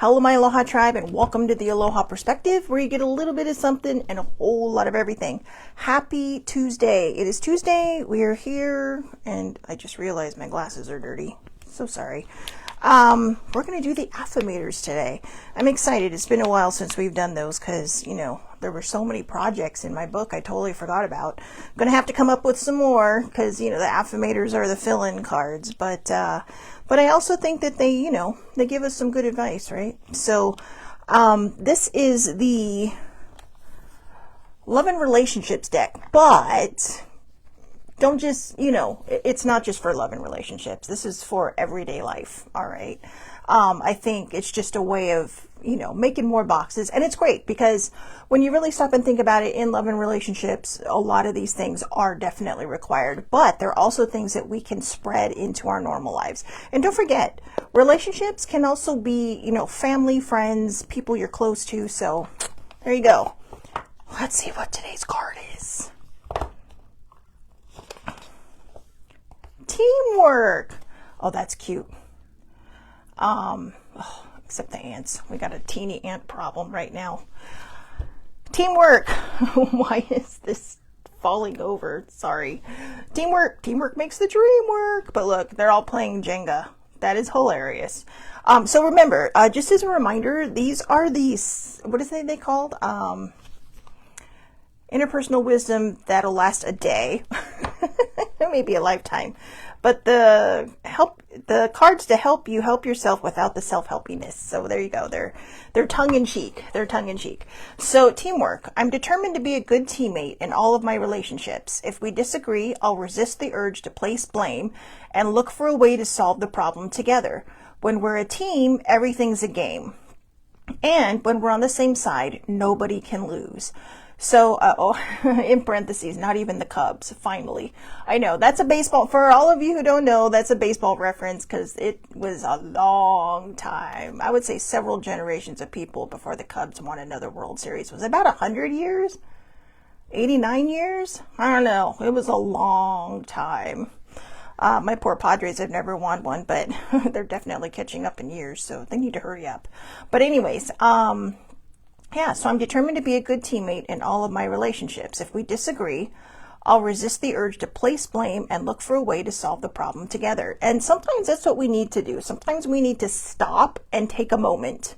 Hello, my Aloha tribe, and welcome to the Aloha Perspective, where you get a little bit of something and a whole lot of everything. Happy Tuesday. It is Tuesday. We are here, and I just realized my glasses are dirty. So sorry. We're going to do the affirmators today. I'm excited. It's been a while since we've done those because, there were so many projects in my book I totally forgot about. I'm going to have to come up with some more because, the affirmators are the fill-in cards. But I also think that they give us some good advice, right? So, this is the Love and Relationships deck, but don't just, it's not just for love and relationships. This is for everyday life. All right. I think it's just a way of, making more boxes. And it's great because when you really stop and think about it, in love and relationships, a lot of these things are definitely required, but they're also things that we can spread into our normal lives. And don't forget, relationships can also be, family, friends, people you're close to. So there you go. Let's see what today's card is. Teamwork. Oh, that's cute. Except the ants. We got a teeny ant problem right now. Teamwork. Why is this falling over? Sorry. Teamwork. Teamwork makes the dream work. But look, they're all playing Jenga. That is hilarious. So remember, just as a reminder, these are these, what is they called? Interpersonal wisdom that'll last a day. Maybe a lifetime. But the cards to help you help yourself without the self-helpiness. So there you go. They're tongue-in-cheek. They're tongue-in-cheek. So teamwork. I'm determined to be a good teammate in all of my relationships. If we disagree, I'll resist the urge to place blame and look for a way to solve the problem together. When we're a team, everything's a game. And when we're on the same side, nobody can lose. So, in parentheses, not even the Cubs, finally. I know, that's a baseball, for all of you who don't know, that's a baseball reference because it was a long time. I would say several generations of people before the Cubs won another World Series. Was it about 100 years? 89 years? I don't know. It was a long time. My poor Padres have never won one, but they're definitely catching up in years, so they need to hurry up. But anyways, yeah, so I'm determined to be a good teammate in all of my relationships. If we disagree, I'll resist the urge to place blame and look for a way to solve the problem together. And sometimes that's what we need to do. Sometimes we need to stop and take a moment.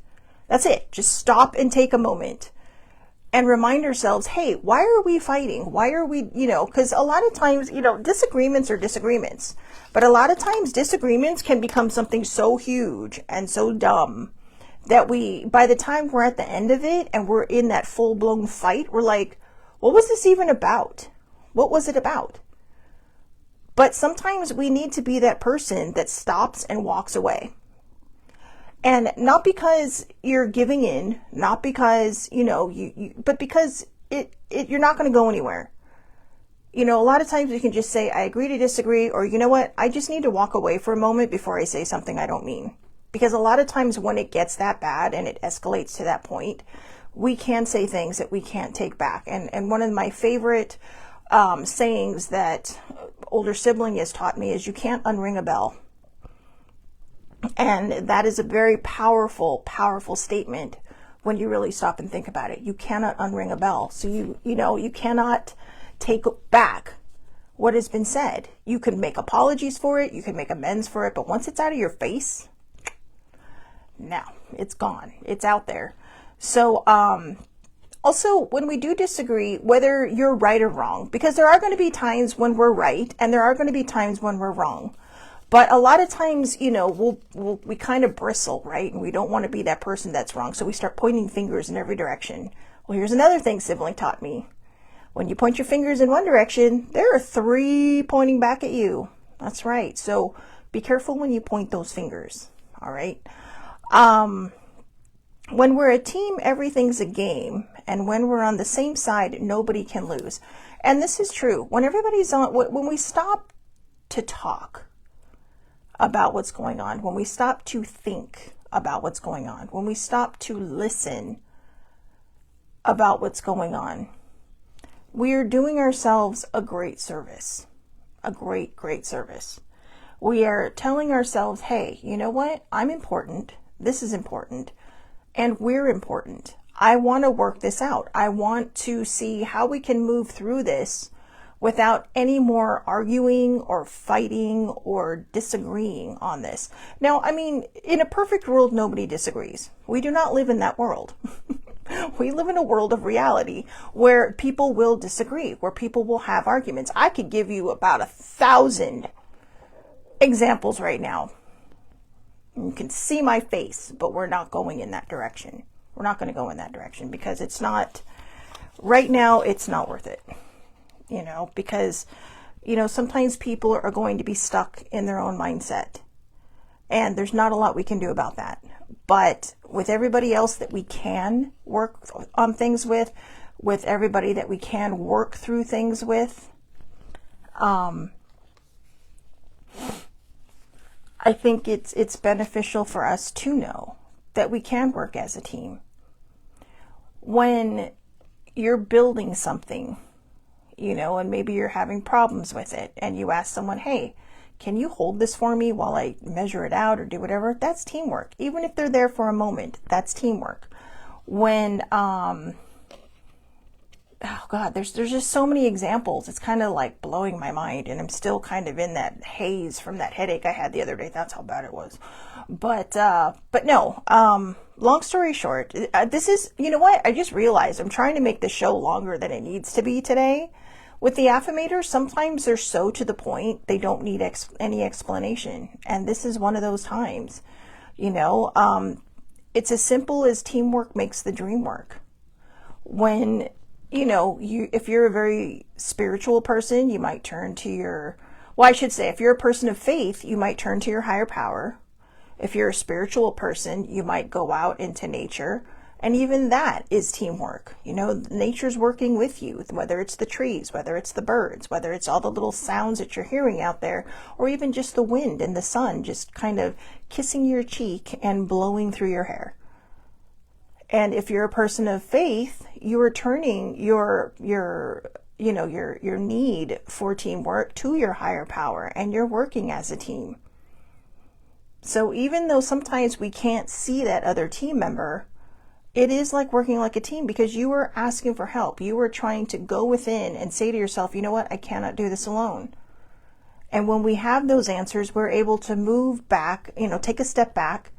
That's it. Just stop and take a moment and remind ourselves, hey, why are we fighting? Why are we, because a lot of times, disagreements are disagreements. But a lot of times disagreements can become something so huge and so dumb that by the time we're at the end of it and we're in that full-blown fight, we're like, what was this even about? What was it about? But sometimes we need to be that person that stops and walks away. And not because you're giving in, not because, but because you're not going to go anywhere. A lot of times we can just say, I agree to disagree, or you know what, I just need to walk away for a moment before I say something I don't mean. Because a lot of times when it gets that bad and it escalates to that point, we can say things that we can't take back. And one of my favorite sayings that older sibling has taught me is you can't unring a bell. And that is a very powerful, powerful statement when you really stop and think about it. You cannot unring a bell. So you cannot take back what has been said. You can make apologies for it. You can make amends for it. But once it's out of your face, now it's gone. It's out there. So, also when we do disagree, whether you're right or wrong, because there are going to be times when we're right and there are going to be times when we're wrong. But a lot of times, we kind of bristle, right? And we don't want to be that person that's wrong. So we start pointing fingers in every direction. Well, here's another thing sibling taught me. When you point your fingers in one direction, there are 3 pointing back at you. That's right. So be careful when you point those fingers. All right. When we're a team, everything's a game. And when we're on the same side, nobody can lose. And this is true. When we stop to talk about what's going on, when we stop to think about what's going on, when we stop to listen about what's going on, we are doing ourselves a great service. A great, great service. We are telling ourselves, hey, you know what? I'm important. This is important. And we're important. I want to work this out. I want to see how we can move through this without any more arguing or fighting or disagreeing on this. Now, I mean, in a perfect world, nobody disagrees. We do not live in that world. We live in a world of reality where people will disagree, where people will have arguments. I could give you about 1,000 examples right now. You can see my face, but we're not going in that direction. We're not going to go in that direction because it's not, right now, it's not worth it. You know, because, you know, sometimes people are going to be stuck in their own mindset. And there's not a lot we can do about that. But with everybody else that we can work on things with everybody that we can work through things with, I think it's beneficial for us to know that we can work as a team. When you're building something, you know, and maybe you're having problems with it, and you ask someone, hey, can you hold this for me while I measure it out or do whatever? That's teamwork. Even if they're there for a moment, that's teamwork. When, oh God, there's just so many examples. It's kind of like blowing my mind, and I'm still kind of in that haze from that headache I had the other day. That's how bad it was. But no, long story short, this is, you know what? I just realized I'm trying to make the show longer than it needs to be today. With the affirmators, sometimes they're so to the point, they don't need any explanation. And this is one of those times, you know, it's as simple as teamwork makes the dream work. When, you know, if you're a very spiritual person, you might turn to if you're a person of faith, you might turn to your higher power. If you're a spiritual person, you might go out into nature. And even that is teamwork. You know, nature's working with you, whether it's the trees, whether it's the birds, whether it's all the little sounds that you're hearing out there, or even just the wind and the sun just kind of kissing your cheek and blowing through your hair. And if you're a person of faith, you are turning your need for teamwork to your higher power, and you're working as a team. So even though sometimes we can't see that other team member, it is like working like a team because you are asking for help. You are trying to go within and say to yourself, you know what, I cannot do this alone. And when we have those answers, we're able to move back, you know, take a step back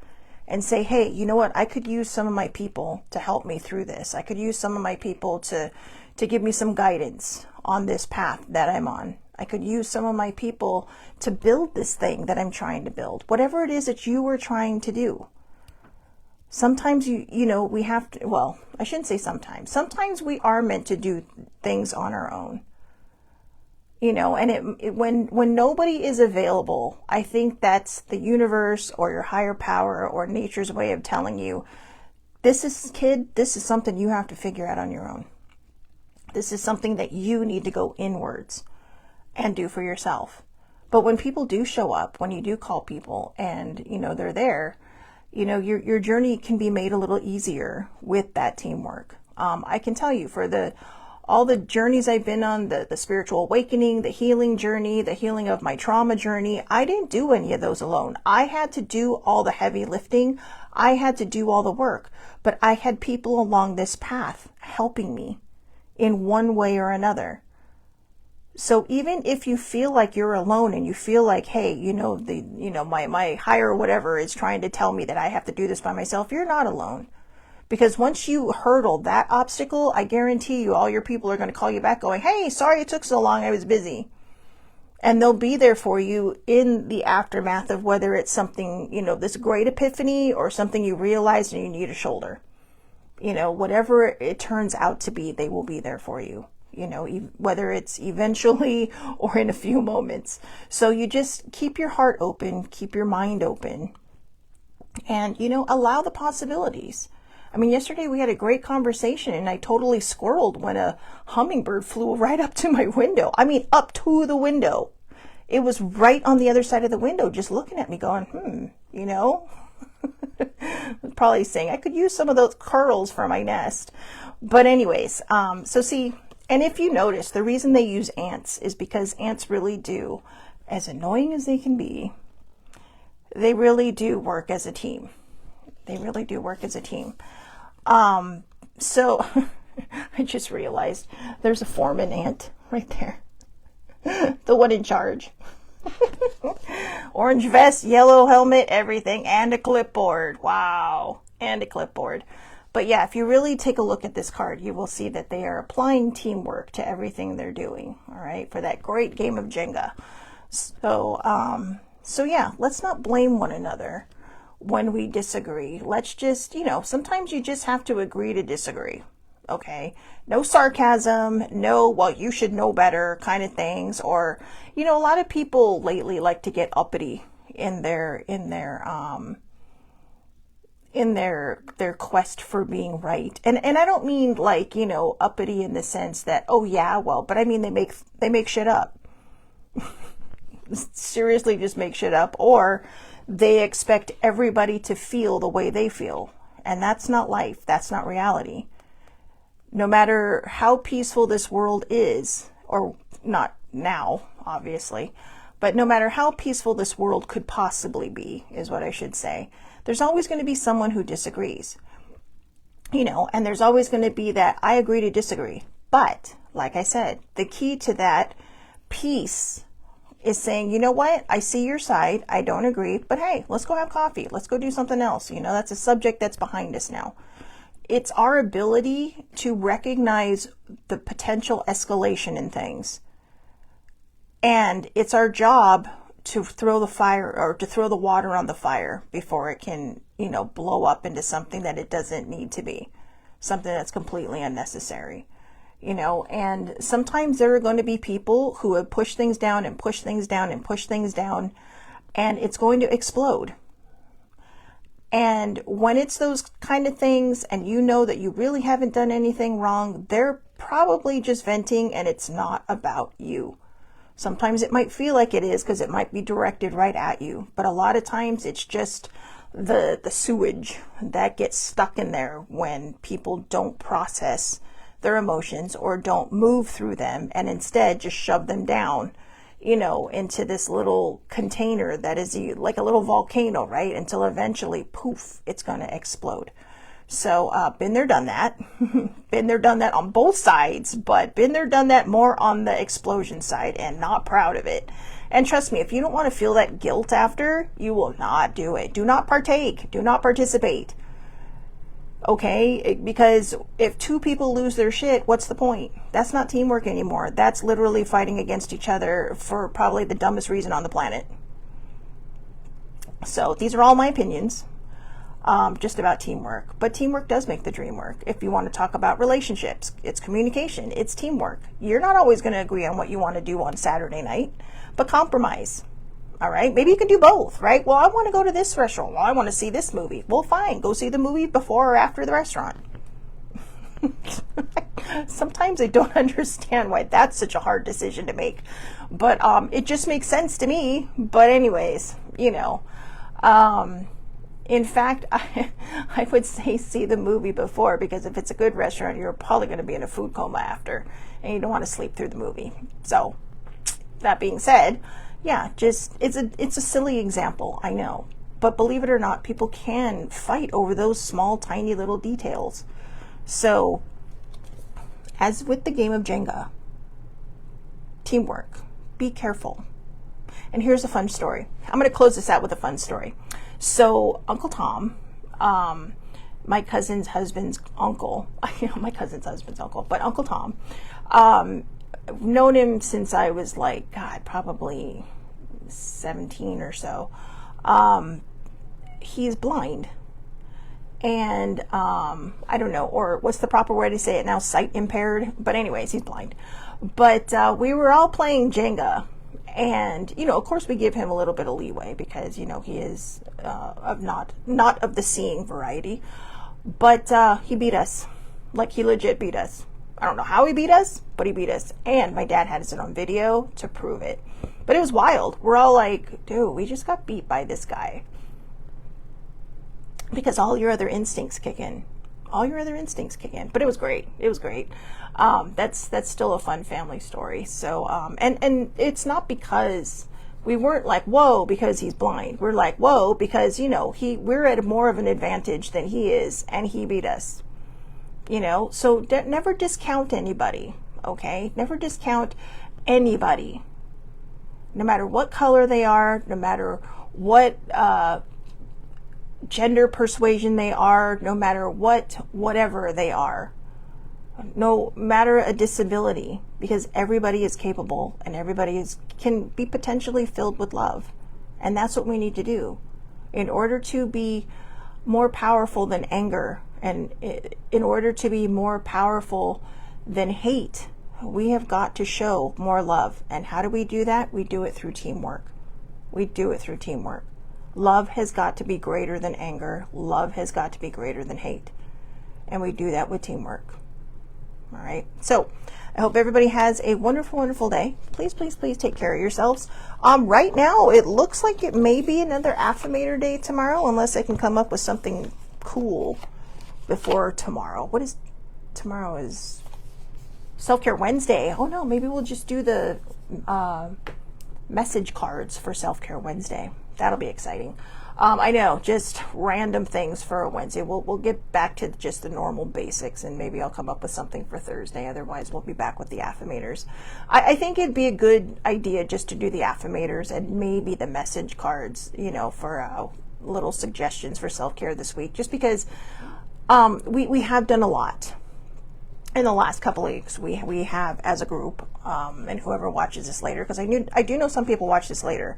and say, hey, you know what, I could use some of my people to help me through this. I could use some of my people to give me some guidance on this path that I'm on. I could use some of my people to build this thing that I'm trying to build. Whatever it is that you are trying to do. Sometimes we have to, well, I shouldn't say sometimes. Sometimes we are meant to do things on our own. You know, and when nobody is available, I think that's the universe or your higher power or nature's way of telling you, this is something you have to figure out on your own. This is something that you need to go inwards and do for yourself. But when people do show up, when you do call people and, you know, they're there, you know, your journey can be made a little easier with that teamwork. I can tell you for all the journeys I've been on, the spiritual awakening, the healing journey, the healing of my trauma journey, I didn't do any of those alone. I had to do all the heavy lifting. I had to do all the work, but I had people along this path helping me in one way or another. So even if you feel like you're alone and you feel like, hey, my higher whatever is trying to tell me that I have to do this by myself, you're not alone. Because once you hurdle that obstacle, I guarantee you all your people are going to call you back going, hey, sorry it took so long, I was busy. And they'll be there for you in the aftermath of whether it's something, you know, this great epiphany or something you realize and you need a shoulder. You know, whatever it turns out to be, they will be there for you. You know, whether it's eventually or in a few moments. So you just keep your heart open, keep your mind open, and, you know, allow the possibilities. I mean, yesterday we had a great conversation and I totally squirreled when a hummingbird flew right up to my window. I mean, up to the window. It was right on the other side of the window, just looking at me going, you know, probably saying I could use some of those curls for my nest. But anyways, so see, and if you notice, the reason they use ants is because ants really do, as annoying as they can be, they really do work as a team. They really do work as a team. So I just realized there's a foreman ant right there. The one in charge. Orange vest, yellow helmet, everything, and a clipboard. Wow. And a clipboard. But yeah, if you really take a look at this card, you will see that they are applying teamwork to everything they're doing. All right, for that great game of Jenga. So yeah, let's not blame one another when we disagree. Let's just, sometimes you just have to agree to disagree. Okay, no sarcasm, no, well, you should know better kind of things. Or, a lot of people lately like to get uppity in their quest for being right. And I don't mean like, uppity in the sense that, oh yeah, well, but I mean, they make shit up. Seriously, just make shit up. Or they expect everybody to feel the way they feel. And that's not life. That's not reality. No matter how peaceful this world is, or not now, obviously, but no matter how peaceful this world could possibly be, is what I should say, there's always going to be someone who disagrees, and there's always going to be that I agree to disagree. But like I said, the key to that peace is saying, you know what, I see your side, I don't agree, but hey, let's go have coffee. Let's go do something else. That's a subject that's behind us now. It's our ability to recognize the potential escalation in things. And it's our job to throw the fire, or to throw the water on the fire before it can, blow up into something that it doesn't need to be, something that's completely unnecessary, and sometimes there are going to be people who have pushed things down and pushed things down and pushed things down, and it's going to explode. And when it's those kind of things and you know that you really haven't done anything wrong, they're probably just venting, and it's not about you. Sometimes it might feel like it is because it might be directed right at you. But a lot of times it's just the sewage that gets stuck in there when people don't process their emotions or don't move through them, and instead just shove them down, into this little container that is like a little volcano, right? Until eventually, poof, it's going to explode. So, been there, done that. Been there, done that on both sides, but been there, done that more on the explosion side, and not proud of it. And trust me, if you don't want to feel that guilt after, you will not do it. Do not partake. Do not participate. Okay? Because if two people lose their shit, what's the point? That's not teamwork anymore. That's literally fighting against each other for probably the dumbest reason on the planet. So these are all my opinions, just about teamwork. But teamwork does make the dream work. If you want to talk about relationships, it's communication, it's teamwork. You're not always going to agree on what you want to do on Saturday night, but compromise. All right, maybe you can do both, right? Well, I want to go to this restaurant. Well, I want to see this movie. Well, fine, go see the movie before or after the restaurant. Sometimes I don't understand why that's such a hard decision to make, but it just makes sense to me. But anyways, in fact, I would say see the movie before, because if it's a good restaurant, you're probably going to be in a food coma after, and you don't want to sleep through the movie. So that being said, yeah, just it's a silly example, I know. But believe it or not, people can fight over those small, tiny little details. So, as with the game of Jenga, teamwork, be careful. And here's a fun story. I'm going to close this out with a fun story. So, Uncle Tom, my cousin's husband's uncle, but Uncle Tom, I've known him since I was like, God, probably 17 or so. He's blind. And I don't know, or what's the proper way to say it now? Sight impaired. But anyways, he's blind. But we were all playing Jenga. And, of course we give him a little bit of leeway because, he is not of the seeing variety. But he beat us. Like, he legit beat us. I don't know how he beat us, but he beat us. And my dad had it on video to prove it. But it was wild. We're all like, dude, we just got beat by this guy. Because all your other instincts kick in. But it was great. That's still a fun family story. So, and it's not because We weren't like, whoa, because he's blind. We're like, whoa, because, you know, we're at more of an advantage than he is, and he beat us. You know, so never discount anybody, okay? Never discount anybody. No matter what color they are, no matter what gender persuasion they are, no matter whatever they are, no matter a disability, because everybody is capable and everybody can be potentially filled with love. And that's what we need to do in order to be more powerful than anger, and in order to be more powerful than hate. We have got to show more love. And how do we do that? We do it through teamwork. We do it through teamwork. Love has got to be greater than anger. Love has got to be greater than hate. And we do that with teamwork. All right. So I hope everybody has a wonderful, wonderful day. Please, please, please take care of yourselves. Right now, it looks like it may be another affirmator day tomorrow, unless I can come up with something cool before tomorrow. What is tomorrow? Is Self-Care Wednesday. Oh no, maybe we'll just do the message cards for Self-Care Wednesday. That'll be exciting. I know, just random things for a Wednesday. We'll get back to just the normal basics, and maybe I'll come up with something for Thursday. Otherwise, we'll be back with the affirmators. I think it'd be a good idea just to do the affirmators and maybe the message cards, you know, for little suggestions for self-care this week, just because we have done a lot in the last couple of weeks. We have, as a group, and whoever watches this later, because I do know some people watch this later.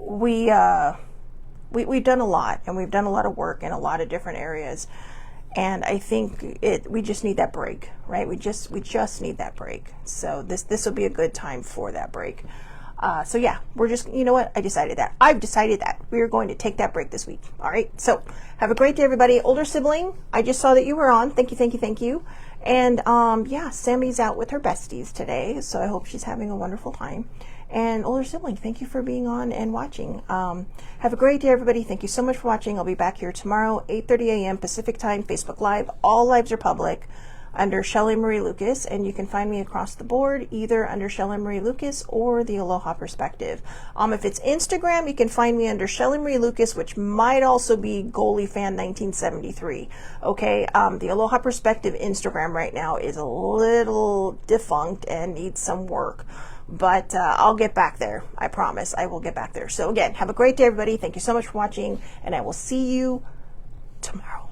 We've done a lot, and we've done a lot of work in a lot of different areas, and I think we just need that break, right? We just need that break. So this will be a good time for that break. So yeah, we're just, you know what? I've decided that we're going to take that break this week. All right. So have a great day, everybody. Older sibling, I just saw that you were on. Thank you, thank you, thank you. And yeah, Sammy's out with her besties today, so I hope she's having a wonderful time. And older sibling, thank you for being on and watching. Have a great day, everybody. Thank you so much for watching. I'll be back here tomorrow, 8:30 a.m. Pacific time, Facebook Live. All lives are public, under Shelley Marie Lucas, and you can find me across the board either under Shelley Marie Lucas or the Aloha Perspective. If it's Instagram, you can find me under Shelley Marie Lucas, which might also be Goalie Fan 1973. Okay, the Aloha Perspective Instagram right now is a little defunct and needs some work, but I'll get back there. I promise I will get back there. So again, have a great day, everybody. Thank you so much for watching, and I will see you tomorrow.